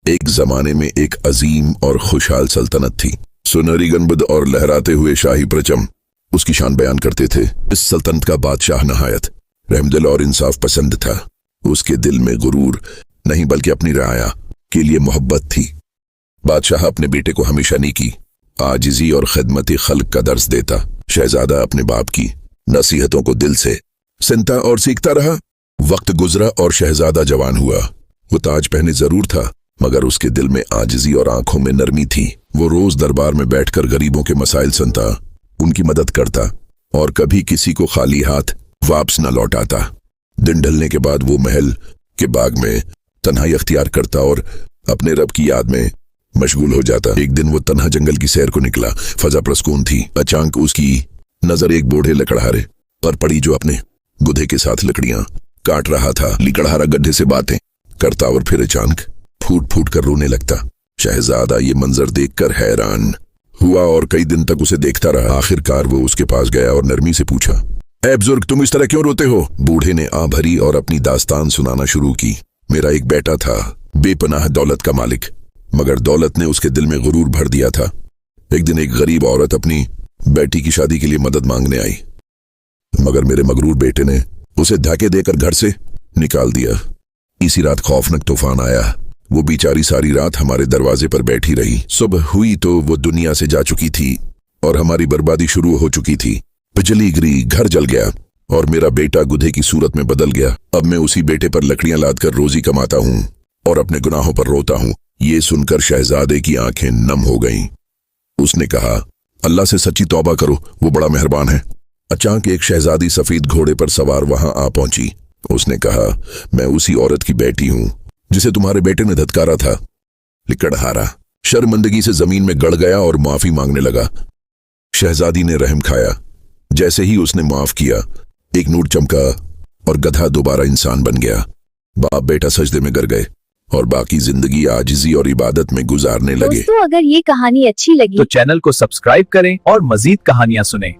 एक जमाने में एक अजीम और खुशहाल सल्तनत थी। सुनहरी गंबद और लहराते हुए शाही प्रचम उसकी शान बयान करते थे। इस सल्तनत का बादशाह नहायत रहमदिल और इंसाफ पसंद था। उसके दिल में गुरूर नहीं बल्कि अपनी राया के लिए मोहब्बत थी। बादशाह अपने बेटे को हमेशा नेकी, आजिजी और खिदमत खल्क का दर्स देता। शहजादा अपने बाप की नसीहतों को दिल से सुनता और सीखता रहा। वक्त गुजरा और शहजादा जवान हुआ। वो ताज पहने जरूर था, मगर उसके दिल में आजिजी और आंखों में नरमी थी। वो रोज दरबार में बैठकर गरीबों के मसाइल सुनता, उनकी मदद करता और कभी किसी को खाली हाथ वापस न लौटाता। दिन ढलने के बाद वो महल के बाग में तन्हाई अख्तियार करता और अपने रब की याद में मशगूल हो जाता। एक दिन वो तन्हा जंगल की सैर को निकला। फजा प्रसकून थी। अचानक उसकी नजर एक बूढ़े लकड़हारे पर पड़ी जो अपने गुधे के साथ लकड़ियां काट रहा था। लकड़हारा गड्ढे से बातें करता और फिर अचानक फूट फूट कर रोने लगता। शहजादा ये मंजर देखकर हैरान हुआ और कई दिन तक उसे देखता रहा। आखिरकार वो उसके पास गया और नरमी से पूछा, ऐ बुजुर्ग, तुम इस तरह क्यों रोते हो? बूढ़े ने आह भरी और अपनी दास्तान सुनाना शुरू की। मेरा एक बेटा था, बेपनाह दौलत का मालिक, मगर दौलत ने उसके दिल में गुरूर भर दिया था। एक दिन एक गरीब औरत अपनी बेटी की शादी के लिए मदद मांगने आई, मगर मेरे मगरूर बेटे ने उसे धक्के देकर घर से निकाल दिया। इसी रात खौफनाक तूफान आया। वो बेचारी सारी रात हमारे दरवाजे पर बैठी रही। सुबह हुई तो वो दुनिया से जा चुकी थी और हमारी बर्बादी शुरू हो चुकी थी। बिजली गिरी, घर जल गया और मेरा बेटा गुधे की सूरत में बदल गया। अब मैं उसी बेटे पर लकड़ियां लादकर रोजी कमाता हूँ और अपने गुनाहों पर रोता हूँ। ये सुनकर शहजादे की आंखें नम हो गईं। उसने कहा, अल्लाह से सच्ची तौबा करो, वो बड़ा मेहरबान है। अचानक एक शहजादी सफेद घोड़े पर सवार वहां आ पहुंची। उसने कहा, मैं उसी औरत की बेटी हूं जिसे तुम्हारे बेटे ने धत्कारा था। लकड़हारा शर्मिंदगी से जमीन में गड़ गया और माफी मांगने लगा। शहजादी ने रहम खाया। जैसे ही उसने माफ किया, एक नूर चमका और गधा दोबारा इंसान बन गया। बाप बेटा सजदे में गिर गए और बाकी जिंदगी आजिजी और इबादत में गुजारने लगे। दोस्तों, अगर ये कहानी अच्छी लगी तो चैनल को सब्सक्राइब करें और मजीद कहानियां सुनें।